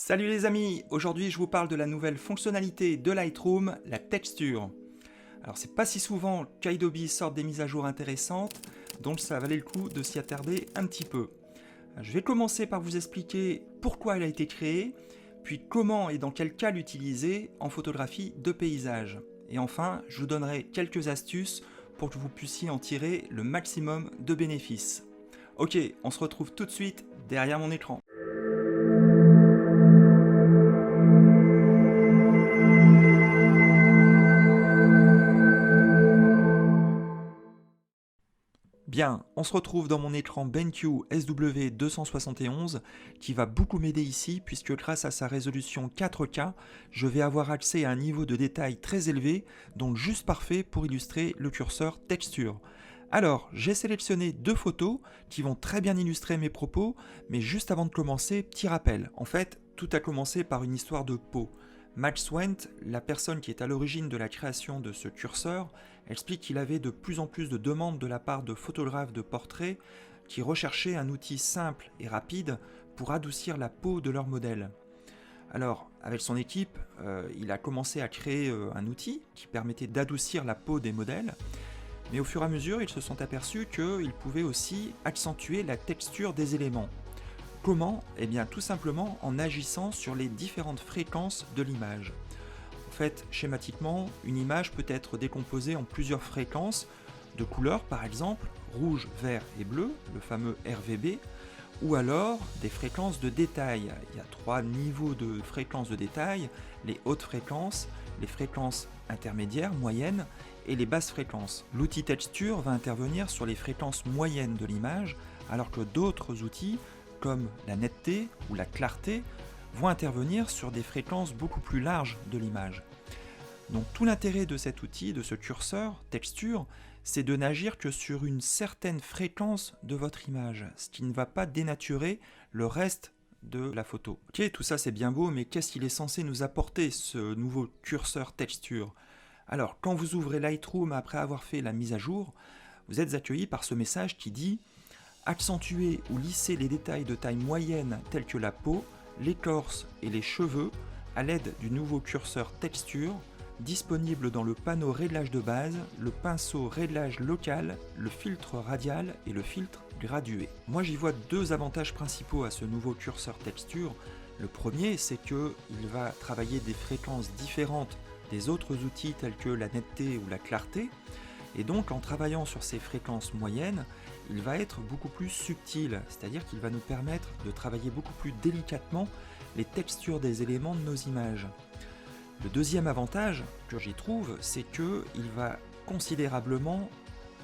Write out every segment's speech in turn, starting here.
Salut les amis, aujourd'hui je vous parle de la nouvelle fonctionnalité de Lightroom, la texture. Alors c'est pas si souvent qu'Adobe sort des mises à jour intéressantes, donc ça valait le coup de s'y attarder un petit peu. Je vais commencer par vous expliquer pourquoi elle a été créée, puis comment et dans quel cas l'utiliser en photographie de paysage. Et enfin, je vous donnerai quelques astuces pour que vous puissiez en tirer le maximum de bénéfices. Ok, on se retrouve tout de suite derrière mon écran. Bien, on se retrouve dans mon écran BenQ SW271 qui va beaucoup m'aider ici puisque grâce à sa résolution 4K, je vais avoir accès à un niveau de détail très élevé, donc juste parfait pour illustrer le curseur texture. Alors, j'ai sélectionné deux photos qui vont très bien illustrer mes propos, mais juste avant de commencer, petit rappel. En fait, tout a commencé par une histoire de peau. Max Wendt, la personne qui est à l'origine de la création de ce curseur, explique qu'il avait de plus en plus de demandes de la part de photographes de portraits qui recherchaient un outil simple et rapide pour adoucir la peau de leur modèle. Alors, avec son équipe, il a commencé à créer un outil qui permettait d'adoucir la peau des modèles, mais au fur et à mesure, ils se sont aperçus qu'il pouvait aussi accentuer la texture des éléments. Comment? Eh bien tout simplement en agissant sur les différentes fréquences de l'image. En fait, schématiquement, une image peut être décomposée en plusieurs fréquences de couleurs, par exemple rouge, vert et bleu, le fameux RVB, ou alors des fréquences de détail. Il y a trois niveaux de fréquences de détail, les hautes fréquences, les fréquences intermédiaires, moyennes, et les basses fréquences. L'outil texture va intervenir sur les fréquences moyennes de l'image, alors que d'autres outils comme la netteté ou la clarté, vont intervenir sur des fréquences beaucoup plus larges de l'image. Donc tout l'intérêt de cet outil, de ce curseur texture, c'est de n'agir que sur une certaine fréquence de votre image, ce qui ne va pas dénaturer le reste de la photo. Ok, tout ça c'est bien beau, mais qu'est-ce qu'il est censé nous apporter ce nouveau curseur texture? Alors, quand vous ouvrez Lightroom après avoir fait la mise à jour, vous êtes accueilli par ce message qui dit accentuer ou lisser les détails de taille moyenne tels que la peau, l'écorce et les cheveux à l'aide du nouveau curseur texture disponible dans le panneau réglage de base, le pinceau réglage local, le filtre radial et le filtre gradué. Moi j'y vois deux avantages principaux à ce nouveau curseur texture. Le premier, c'est qu'il va travailler des fréquences différentes des autres outils tels que la netteté ou la clarté, et donc en travaillant sur ces fréquences moyennes, il va être beaucoup plus subtil, c'est-à-dire qu'il va nous permettre de travailler beaucoup plus délicatement les textures des éléments de nos images. Le deuxième avantage que j'y trouve, c'est qu'il va considérablement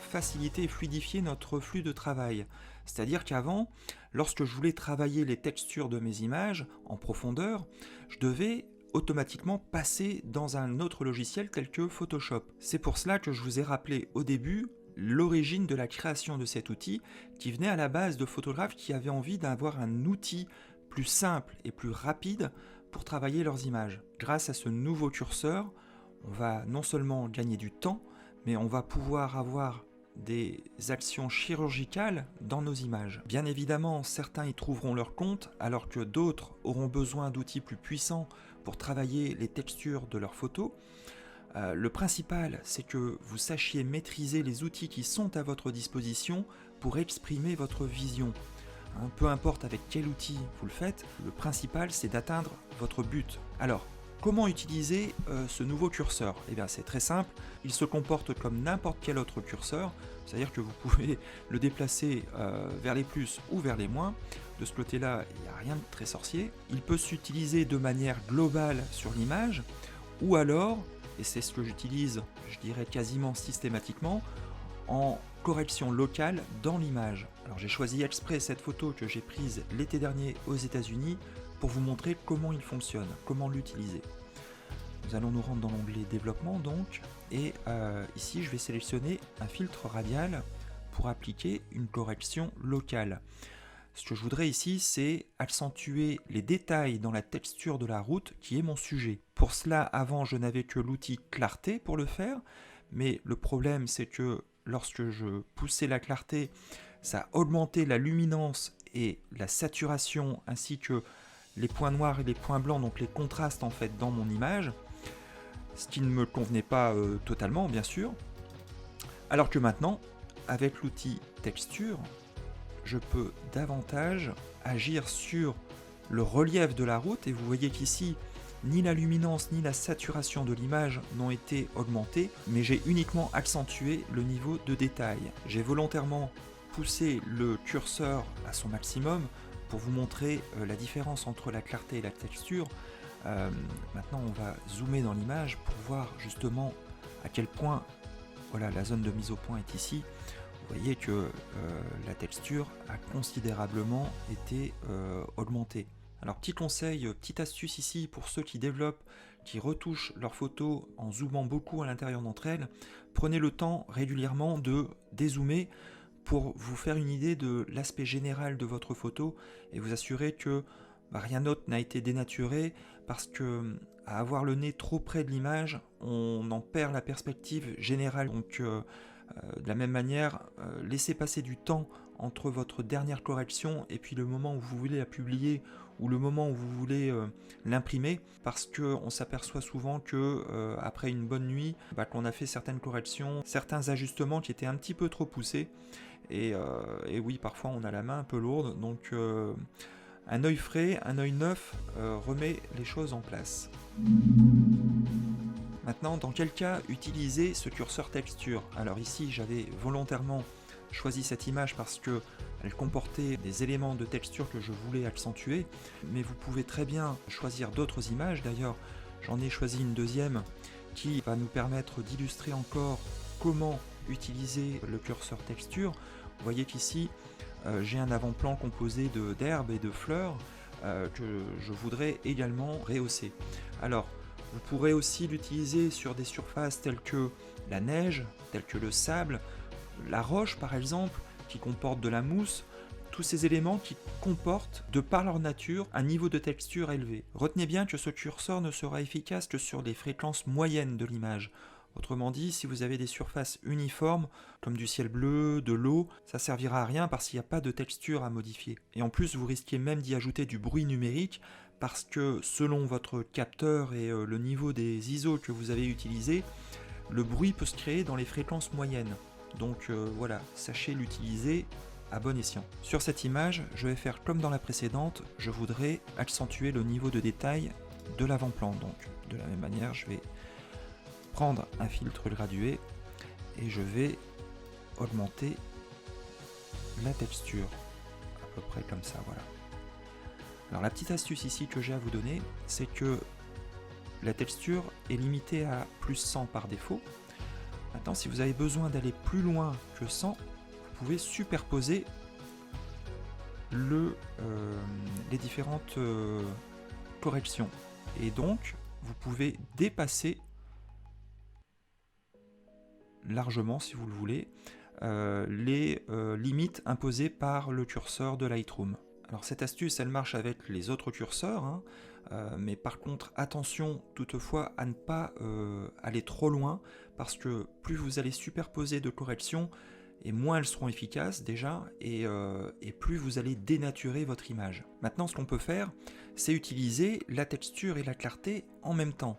faciliter et fluidifier notre flux de travail. C'est-à-dire qu'avant, lorsque je voulais travailler les textures de mes images en profondeur, je devais automatiquement passer dans un autre logiciel tel que Photoshop. C'est pour cela que je vous ai rappelé au début l'origine de la création de cet outil qui venait à la base de photographes qui avaient envie d'avoir un outil plus simple et plus rapide pour travailler leurs images. Grâce à ce nouveau curseur, on va non seulement gagner du temps, mais on va pouvoir avoir des actions chirurgicales dans nos images. Bien évidemment, certains y trouveront leur compte, alors que d'autres auront besoin d'outils plus puissants pour travailler les textures de leurs photos. Le principal, c'est que vous sachiez maîtriser les outils qui sont à votre disposition pour exprimer votre vision. Peu importe avec quel outil vous le faites, le principal c'est d'atteindre votre but. Alors, comment utiliser ce nouveau curseur? Eh bien c'est très simple, il se comporte comme n'importe quel autre curseur, c'est-à-dire que vous pouvez le déplacer vers les plus ou vers les moins. De ce côté-là, il n'y a rien de très sorcier. Il peut s'utiliser de manière globale sur l'image, ou alors, et c'est ce que j'utilise, je dirais quasiment systématiquement, en correction locale dans l'image. Alors j'ai choisi exprès cette photo que j'ai prise l'été dernier aux États-Unis pour vous montrer comment il fonctionne, comment l'utiliser. Nous allons nous rendre dans l'onglet développement donc, et ici je vais sélectionner un filtre radial pour appliquer une correction locale. Ce que je voudrais ici, c'est accentuer les détails dans la texture de la route qui est mon sujet. Pour cela, avant, je n'avais que l'outil clarté pour le faire, mais le problème, c'est que lorsque je poussais la clarté, ça augmentait la luminance et la saturation ainsi que les points noirs et les points blancs, donc les contrastes en fait dans mon image, ce qui ne me convenait pas totalement bien sûr. Alors que maintenant, avec l'outil texture, je peux davantage agir sur le relief de la route, et vous voyez qu'ici, ni la luminance ni la saturation de l'image n'ont été augmentées, mais j'ai uniquement accentué le niveau de détail. J'ai volontairement poussé le curseur à son maximum pour vous montrer la différence entre la clarté et la texture. Maintenant on va zoomer dans l'image pour voir justement à quel point voilà, la zone de mise au point est ici. Vous voyez que la texture a considérablement été augmentée. Alors petit conseil, petite astuce ici pour ceux qui développent, qui retouchent leurs photos en zoomant beaucoup à l'intérieur d'entre elles, prenez le temps régulièrement de dézoomer pour vous faire une idée de l'aspect général de votre photo et vous assurer que rien d'autre n'a été dénaturé, parce que à avoir le nez trop près de l'image, on en perd la perspective générale. Donc de la même manière, laissez passer du temps entre votre dernière correction et puis le moment où vous voulez la publier ou le moment où vous voulez l'imprimer, parce qu'on s'aperçoit souvent que après une bonne nuit, qu'on a fait certaines corrections, certains ajustements qui étaient un petit peu trop poussés, et oui, parfois on a la main un peu lourde, donc un œil frais, un œil neuf remet les choses en place. Maintenant, dans quel cas utiliser ce curseur texture? Alors ici, j'avais volontairement choisi cette image parce que elle comportait des éléments de texture que je voulais accentuer, mais vous pouvez très bien choisir d'autres images. D'ailleurs, j'en ai choisi une deuxième qui va nous permettre d'illustrer encore comment utiliser le curseur texture. Vous voyez qu'ici, j'ai un avant-plan composé d'herbes et de fleurs que je voudrais également rehausser. Alors, vous pourrez aussi l'utiliser sur des surfaces telles que la neige, telles que le sable, la roche par exemple, qui comporte de la mousse, tous ces éléments qui comportent, de par leur nature, un niveau de texture élevé. Retenez bien que ce curseur ne sera efficace que sur les fréquences moyennes de l'image. Autrement dit, si vous avez des surfaces uniformes, comme du ciel bleu, de l'eau, ça servira à rien parce qu'il n'y a pas de texture à modifier. Et en plus, vous risquez même d'y ajouter du bruit numérique, parce que selon votre capteur et le niveau des ISO que vous avez utilisé, le bruit peut se créer dans les fréquences moyennes. Donc voilà, sachez l'utiliser à bon escient. Sur cette image, je vais faire comme dans la précédente, je voudrais accentuer le niveau de détail de l'avant-plan. Donc de la même manière, je vais prendre un filtre gradué et je vais augmenter la texture, à peu près comme ça, voilà. Alors la petite astuce ici que j'ai à vous donner, c'est que la texture est limitée à plus 100 par défaut. Maintenant, si vous avez besoin d'aller plus loin que 100, vous pouvez superposer les différentes corrections. Et donc, vous pouvez dépasser largement, si vous le voulez, les limites imposées par le curseur de Lightroom. Alors cette astuce, elle marche avec les autres curseurs, hein, mais par contre, attention toutefois à ne pas aller trop loin, parce que plus vous allez superposer de corrections, et moins elles seront efficaces déjà, et plus vous allez dénaturer votre image. Maintenant, ce qu'on peut faire, c'est utiliser la texture et la clarté en même temps.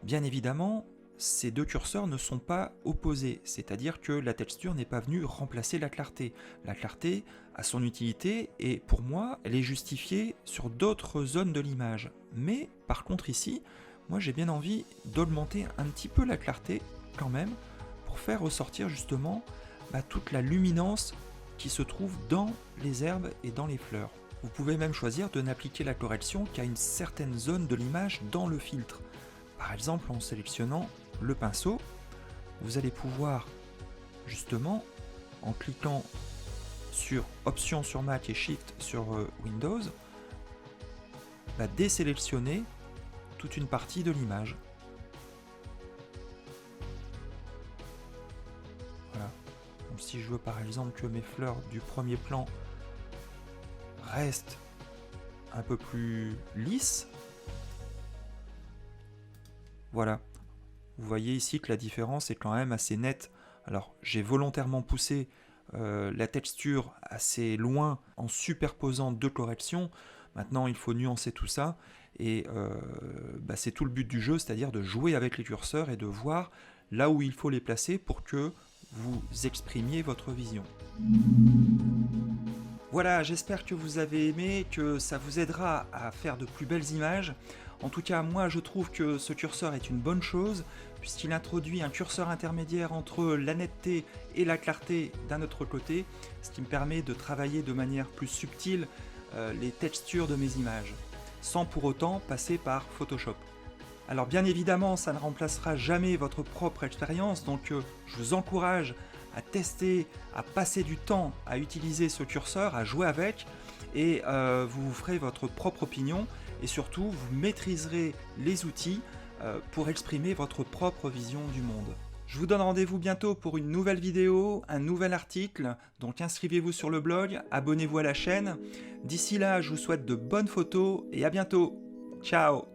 Bien évidemment, ces deux curseurs ne sont pas opposés, c'est-à-dire que la texture n'est pas venue remplacer la clarté. La clarté a son utilité et pour moi, elle est justifiée sur d'autres zones de l'image. Mais par contre ici, moi j'ai bien envie d'augmenter un petit peu la clarté quand même pour faire ressortir justement toute la luminance qui se trouve dans les herbes et dans les fleurs. Vous pouvez même choisir de n'appliquer la correction qu'à une certaine zone de l'image dans le filtre. Par exemple en sélectionnant le pinceau, vous allez pouvoir justement, en cliquant sur Options sur Mac et Shift sur Windows, désélectionner toute une partie de l'image. Voilà. Donc si je veux par exemple que mes fleurs du premier plan restent un peu plus lisses, voilà. Vous voyez ici que la différence est quand même assez nette. Alors j'ai volontairement poussé la texture assez loin en superposant deux corrections, Maintenant, il faut nuancer tout ça, et c'est tout le but du jeu, c'est-à-dire de jouer avec les curseurs et de voir là où il faut les placer pour que vous exprimiez votre vision. Voilà, j'espère que vous avez aimé, que ça vous aidera à faire de plus belles images. En tout cas, moi je trouve que ce curseur est une bonne chose, puisqu'il introduit un curseur intermédiaire entre la netteté et la clarté d'un autre côté, ce qui me permet de travailler de manière plus subtile les textures de mes images, sans pour autant passer par Photoshop. Alors bien évidemment, ça ne remplacera jamais votre propre expérience, donc je vous encourage à tester, à passer du temps à utiliser ce curseur, à jouer avec, et vous vous ferez votre propre opinion, et surtout vous maîtriserez les outils pour exprimer votre propre vision du monde. Je vous donne rendez-vous bientôt pour une nouvelle vidéo, un nouvel article, donc inscrivez-vous sur le blog, abonnez-vous à la chaîne. D'ici là, je vous souhaite de bonnes photos et à bientôt. Ciao!